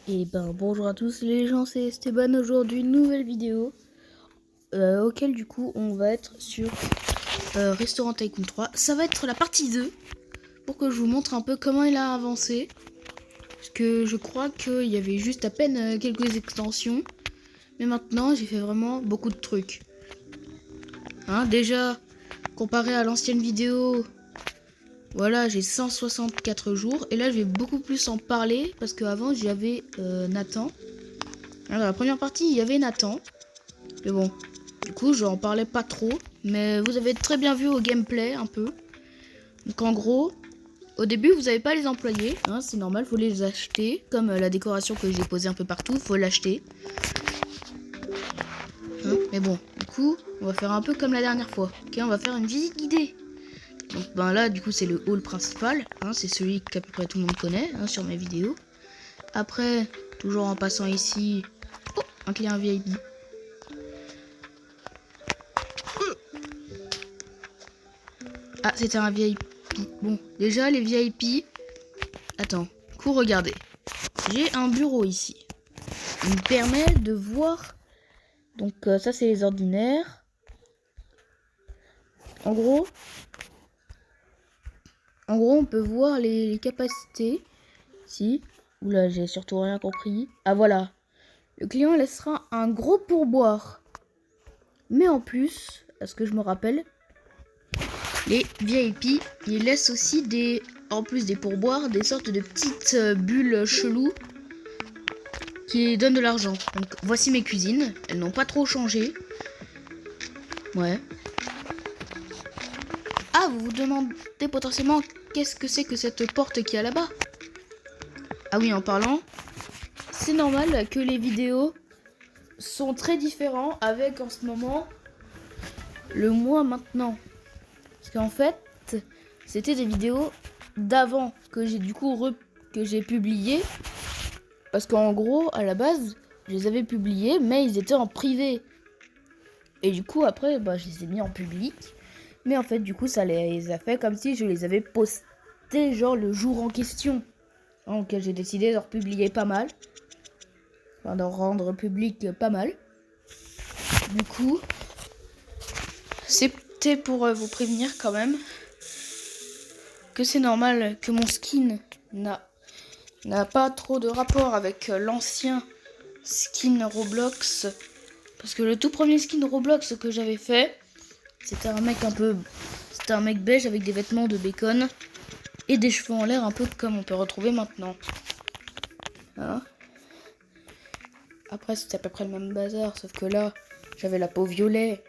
Et ben bonjour à tous les gens, c'est Esteban. Aujourd'hui une nouvelle vidéo auquel du coup on va être sur Restaurant Tycoon 3. Ça va être la partie 2 pour que je vous montre un peu comment il a avancé. Parce que je crois qu'il y avait juste à peine quelques extensions. Mais maintenant j'ai fait vraiment beaucoup de trucs. Déjà comparé à l'ancienne vidéo, voilà, j'ai 164 jours. Et là je vais beaucoup plus en parler parce qu'avant j'avais Nathan. Alors, dans la première partie, il y avait Nathan. Mais bon, du coup, je n'en parlais pas trop. Mais vous avez très bien vu au gameplay, un peu. Donc, en gros, au début, vous n'avez pas les employés. C'est normal, il faut les acheter. Comme la décoration que j'ai posée un peu partout, il faut l'acheter. Mais bon, du coup, on va faire un peu comme la dernière fois. Ok, on va faire une visite guidée. Donc, ben là, du coup, c'est le hall principal. C'est celui qu'à peu près tout le monde connaît sur mes vidéos. Après, toujours en passant ici... Oh, un client VIP. Ah, c'était un VIP. Bon, déjà, les VIP... Attends, regardez. J'ai un bureau ici. Il me permet de voir... Donc, ça, c'est les ordinaires. En gros, on peut voir les capacités. Si. Oula, j'ai surtout rien compris. Ah, voilà. Le client laissera un gros pourboire. Mais en plus, à ce que je me rappelle, les VIP, ils laissent aussi des... En plus des pourboires, des sortes de petites bulles cheloues qui donnent de l'argent. Donc voici mes cuisines. Elles n'ont pas trop changé. Ouais. Ah, vous vous demandez potentiellement qu'est-ce que c'est que cette porte qui est là-bas? Ah oui, en parlant, c'est normal que les vidéos sont très différentes avec en ce moment le mois maintenant. Parce qu'en fait, c'était des vidéos d'avant que j'ai du coup que j'ai publiées. Parce qu'en gros, à la base, je les avais publiés, mais ils étaient en privé. Et du coup, après, je les ai mis en public. Mais en fait, du coup, ça les a fait comme si je les avais postés, genre, le jour en question. Donc, j'ai décidé de republier pas mal. Enfin, d'en rendre public pas mal. Du coup, c'était pour vous prévenir quand même que c'est normal que mon skin n'a pas trop de rapport avec l'ancien skin Roblox. Parce que le tout premier skin Roblox que j'avais fait, c'était un mec c'était un mec beige avec des vêtements de bacon et des cheveux en l'air un peu comme on peut retrouver maintenant. Après, c'était à peu près le même bazar, sauf que là, j'avais la peau violet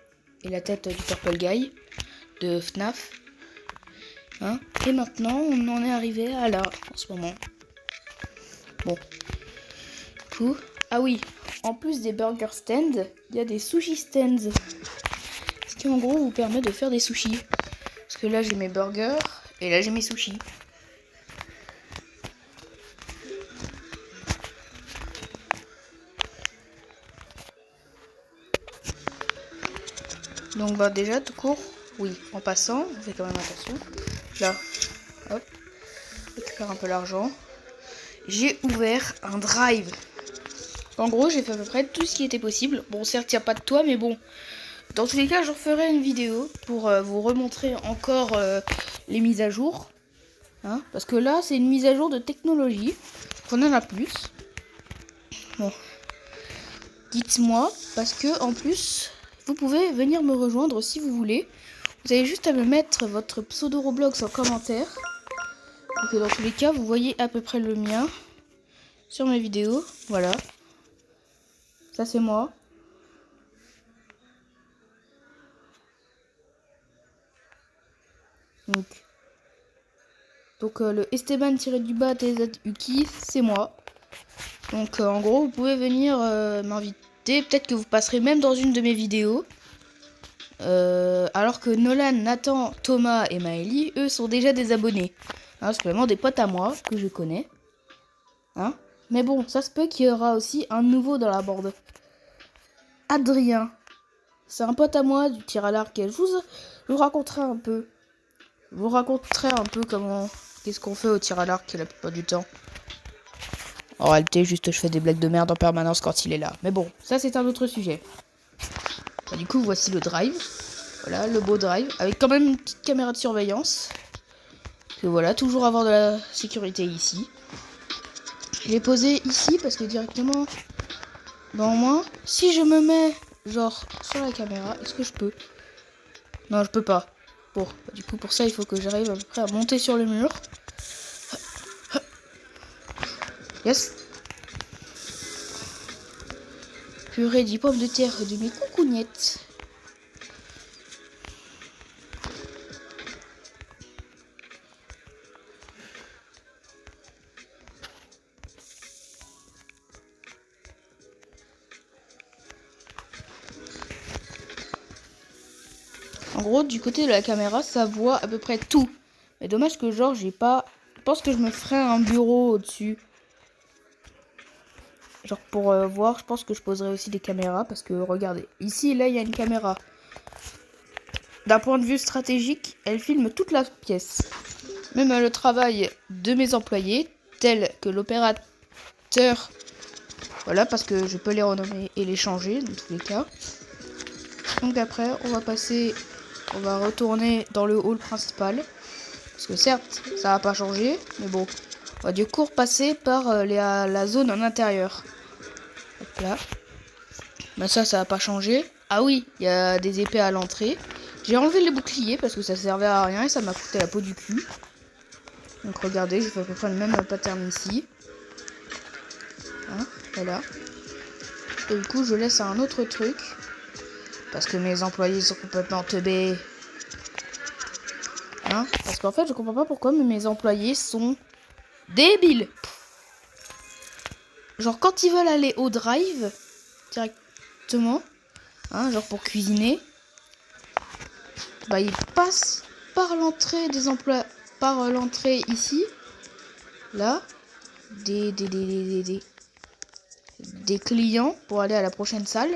et la tête du Purple Guy de FNAF. Et maintenant, on en est arrivé à là, en ce moment. Bon. Du coup, ah oui, en plus des burger stands, il y a des sushi stands. Ce qui, en gros, vous permet de faire des sushis. Parce que là, j'ai mes burgers et là, j'ai mes sushis. Donc déjà tout court, oui, en passant, on fait quand même attention. Là, hop, on récupère un peu l'argent. J'ai ouvert un drive. En gros, j'ai fait à peu près tout ce qui était possible. Bon, certes, il n'y a pas de toit, mais bon. Dans tous les cas, je referai une vidéo pour vous remontrer encore les mises à jour. Parce que là, c'est une mise à jour de technologie. Qu'on en a plus. Bon. Dites-moi, parce que en plus, vous pouvez venir me rejoindre si vous voulez. Vous avez juste à me mettre votre pseudo Roblox en commentaire. Donc dans tous les cas, vous voyez à peu près le mien sur mes vidéos. Voilà. Ça c'est moi. Donc le Esteban-du-bas TZUki, c'est moi. Donc en gros, vous pouvez venir m'inviter. Peut-être que vous passerez même dans une de mes vidéos. Alors que Nolan, Nathan, Thomas et Maëlie, eux, sont déjà des abonnés. C'est vraiment des potes à moi que je connais. Mais bon, ça se peut qu'il y aura aussi un nouveau dans la bande. Adrien. C'est un pote à moi du tir à l'arc. Je vous raconterai un peu. Je vous raconterai un peu qu'est-ce qu'on fait au tir à l'arc la plupart du temps. En réalité, juste je fais des blagues de merde en permanence quand il est là. Mais bon, ça c'est un autre sujet. Bah, du coup, voici le drive. Voilà, le beau drive. Avec quand même une petite caméra de surveillance. Et voilà, toujours avoir de la sécurité ici. Je l'ai posé ici parce que directement, dans moi, si je me mets genre sur la caméra, est-ce que je peux? Non, je peux pas. Bon, bah, du coup, pour ça, il faut que j'arrive à peu près à monter sur le mur. Yes. Purée des pommes de terre de mes coucougnettes. En gros, du côté de la caméra, ça voit à peu près tout. Mais dommage que genre, j'ai pas... Je pense que je me ferai un bureau au-dessus. Genre pour voir, je pense que je poserai aussi des caméras. Parce que regardez, ici, là, il y a une caméra. D'un point de vue stratégique, elle filme toute la pièce. Même le travail de mes employés, tel que l'opérateur. Voilà, parce que je peux les renommer et les changer, dans tous les cas. Donc après, on va retourner dans le hall principal. Parce que certes, ça va pas changer, mais bon. On va du coup repasser par la zone en intérieur. Hop là. Mais ça va pas changer. Ah oui, il y a des épées à l'entrée. J'ai enlevé les boucliers parce que ça servait à rien et ça m'a coûté la peau du cul. Donc regardez, j'ai fait à peu près le même pattern ici. Hein, voilà. Et du coup, je laisse un autre truc. Parce que mes employés sont complètement teubés. Hein, parce qu'en fait, je comprends pas pourquoi, mais mes employés sont débiles. Genre, quand ils veulent aller au drive, directement, hein, genre pour cuisiner, bah, ils passent par l'entrée des emplois, par l'entrée ici, là, des clients pour aller à la prochaine salle.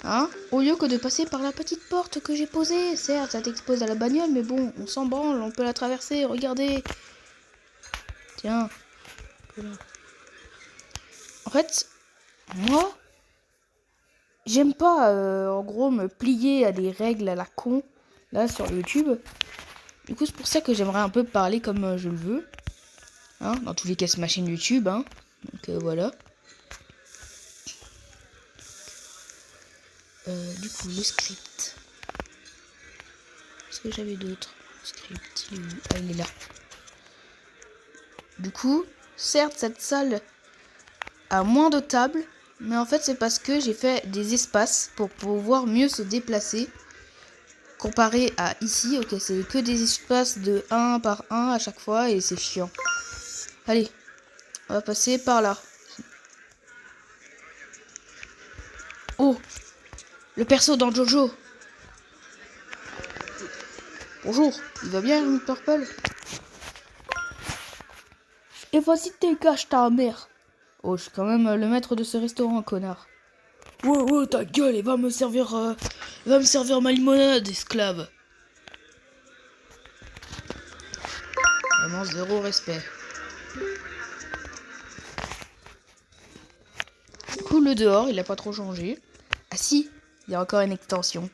Hein, au lieu que de passer par la petite porte que j'ai posée. Certes, ça t'expose à la bagnole, mais bon, on s'en branle, on peut la traverser, regardez. Tiens. En fait, moi, j'aime pas, en gros, me plier à des règles à la con, là, sur YouTube. Du coup, c'est pour ça que j'aimerais un peu parler comme je le veux. Hein, dans tous les cas, c'est ma chaîne YouTube, hein. Donc, voilà. Du coup, le script. Est-ce que j'avais d'autres script? Ah, il est là. Du coup, certes, cette salle a moins de tables, mais en fait, c'est parce que j'ai fait des espaces pour pouvoir mieux se déplacer. Comparé à ici, ok, c'est que des espaces de 1 par 1 à chaque fois et c'est chiant. Allez, on va passer par là. Oh, le perso dans Jojo. Bonjour, il va bien, Purple? Et voici tes caches, ta mère. Oh, je suis quand même le maître de ce restaurant, connard. Ouais, ta gueule, et va me servir ma limonade, esclave. Vraiment zéro respect. Du coup, le dehors, il a pas trop changé. Ah si, il y a encore une extension.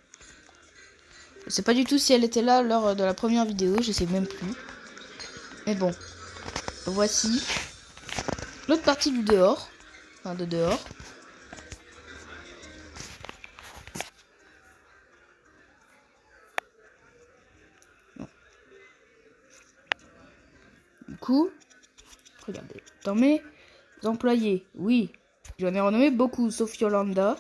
Je sais pas du tout si elle était là lors de la première vidéo, je sais même plus. Mais bon, voici l'autre partie du dehors. Enfin, de dehors. Bon. Du coup, regardez. Dans mes employés, oui, j'en ai renommé beaucoup, sauf Yolanda,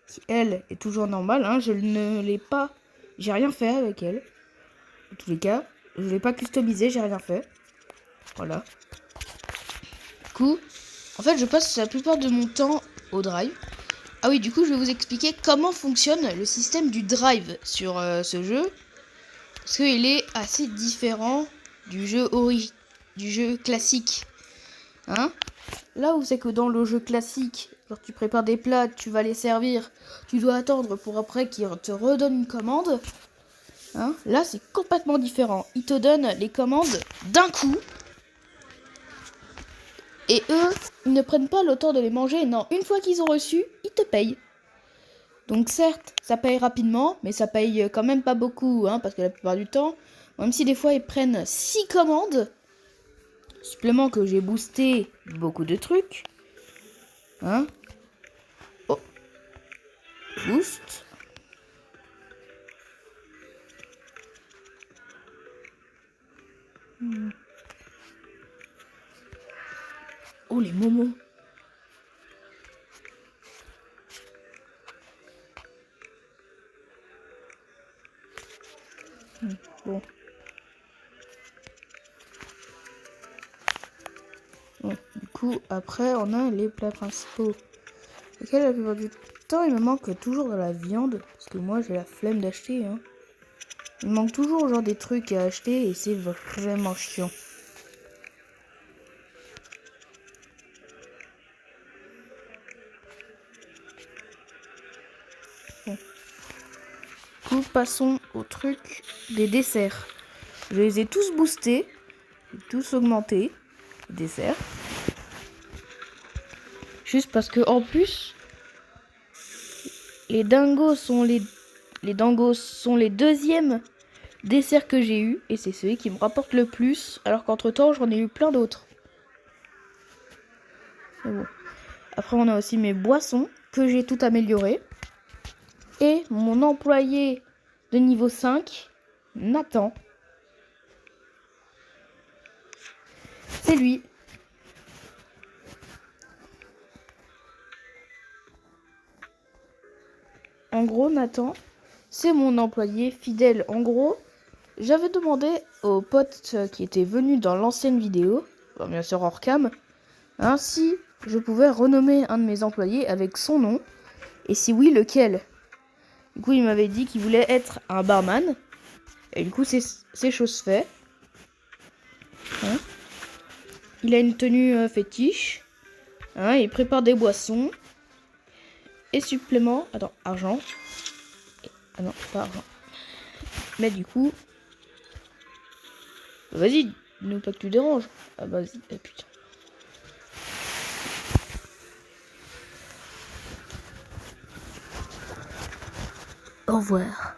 qui elle est toujours normale. Hein, je ne l'ai pas, j'ai rien fait avec elle. En tous les cas, je l'ai pas customisé, j'ai rien fait. Voilà. Du coup, en fait, je passe la plupart de mon temps au drive. Ah oui, du coup, je vais vous expliquer comment fonctionne le système du drive sur ce jeu. Parce qu'il est assez différent du jeu classique. Hein? Là où c'est que dans le jeu classique, genre tu prépares des plats, tu vas les servir, tu dois attendre pour après qu'il te redonne une commande. Hein? Là, c'est complètement différent. Il te donne les commandes d'un coup. Et eux, ils ne prennent pas le temps de les manger. Non, une fois qu'ils ont reçu, ils te payent. Donc certes, ça paye rapidement, mais ça paye quand même pas beaucoup, hein, parce que la plupart du temps, même si des fois ils prennent 6 commandes, supplément que j'ai boosté beaucoup de trucs, hein. Oh, boost. Oh, les momos. Bon. Bon. Du coup, après, on a les plats principaux. Lesquels, la plupart du temps, il me manque toujours de la viande. Parce que moi, j'ai la flemme d'acheter. Hein. Il me manque toujours genre des trucs à acheter et c'est vraiment chiant. Bon. Du coup, passons au truc des desserts. Je les ai tous boostés, tous augmentés, les desserts. Juste parce que en plus, les dingos sont les deuxièmes desserts que j'ai eu et c'est celui qui me rapporte le plus, alors qu'entre temps j'en ai eu plein d'autres. Bon. Après on a aussi mes boissons que j'ai tout amélioré et mon employé de niveau 5, Nathan. C'est lui. En gros, Nathan, c'est mon employé fidèle. En gros, j'avais demandé aux potes qui étaient venus dans l'ancienne vidéo, bien sûr hors cam, hein, si je pouvais renommer un de mes employés avec son nom, et si oui, lequel. Du coup, il m'avait dit qu'il voulait être un barman, et du coup, c'est chose faite. Hein. Il a une tenue fétiche, hein, il prépare des boissons, et supplément, attends, argent. Ah non, pas argent. Mais du coup, vas-y, dis-nous pas que tu déranges. Ah vas-y, ah putain. Au revoir.